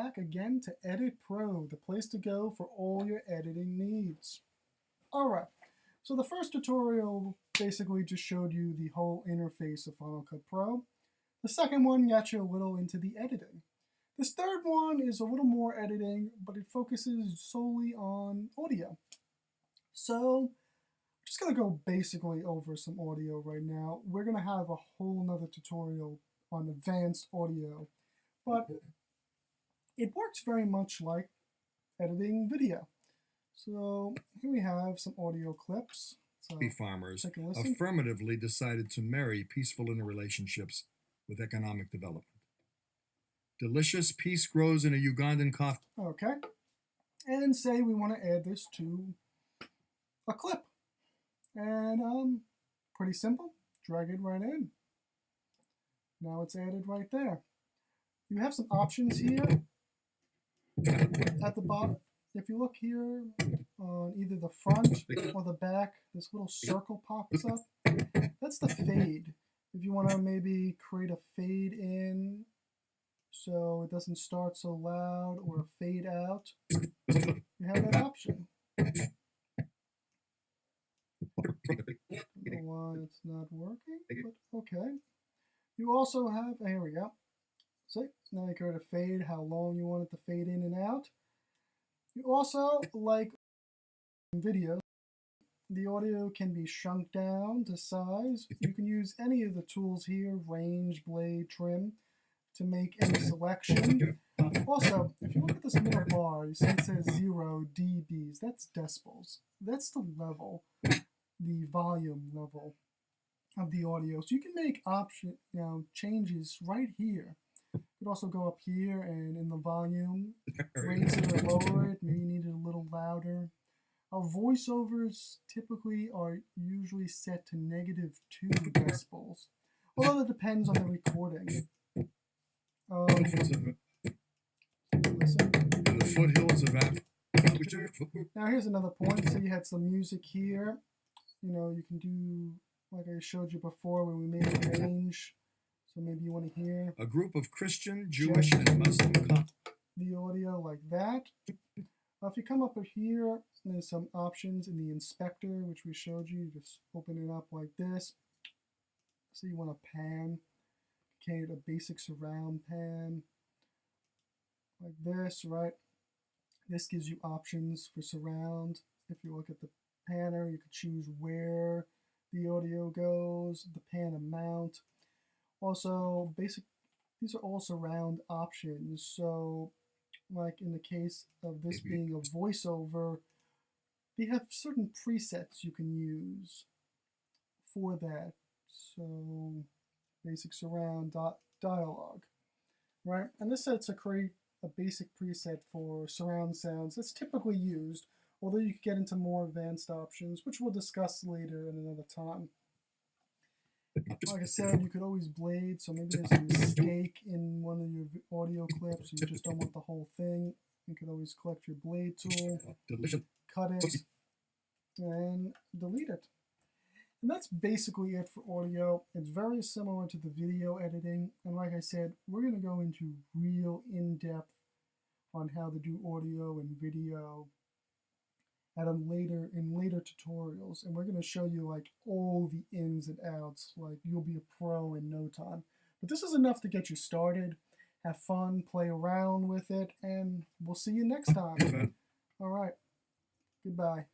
back again to Edit Pro, the place to go for all your editing needs. Alright, so the first tutorial basically just showed you the whole interface of Final Cut Pro. The second one got you a little into the editing. This third one is a little more editing, but it focuses solely on audio. So I'm just going to go basically over some audio right now. We're going to have a whole nother tutorial on advanced audio, but it works very much like editing video. So here we have some audio clips. So farmers affirmatively decided to marry peaceful interrelationships with economic development. Delicious peace grows in a Ugandan coffee. Okay. And say we want to add this to a clip. And pretty simple. Drag it right in. Now it's added right there. You have some options here at the bottom. If you look here on either the front or the back, this little circle pops up. That's the fade. If you want to maybe create a fade in so it doesn't start so loud, or a fade out, you have that option. I don't know why it's not working, but okay. You also have, here we go. See, now you create a fade, how long you want it to fade in and out. You also, like video, the audio can be shrunk down to size. You can use any of the tools here, range, blade, trim, to make any selection. Also, if you look at this middle bar, you see it says 0 dBs. That's decibels. That's the level, the volume level of the audio. So you can make changes right here. You could also go up here and in the volume, raise it or lower it. Maybe you need it a little louder. Voiceovers typically are usually set to -2 decibels, although it depends on the recording. Listen. In the foothills of Africa. Now here's another point. So you had some music here. You know, you can do like I showed you before when we made a range. So maybe you want to hear a group of Christian, Jewish, and Muslim the audio like that. If you come up here, there's some options in the inspector, which we showed you. Just open it up like this. So you want to pan, create a basic surround pan like this, right? This gives you options for surround. If you look at the panner, you could choose where the audio goes, the pan amount. Also, these are all surround options. So, like in the case of this being a voiceover, they have certain presets you can use for that. So, basic surround dialogue, right? And this sets to create a basic preset for surround sounds that's typically used, although you could get into more advanced options, which we'll discuss later in another time. Like I said, you could always blade, so maybe there's a mistake in one of your audio clips, you just don't want the whole thing. You could always collect your blade tool, cut it, and delete it. And that's basically it for audio. It's very similar to the video editing, and like I said, we're going to go into real in-depth on how to do audio and video in later tutorials, and we're going to show you like all the ins and outs. Like you'll be a pro in no time. But this is enough to get you started. Have fun, play around with it, and we'll see you next time. All right, goodbye.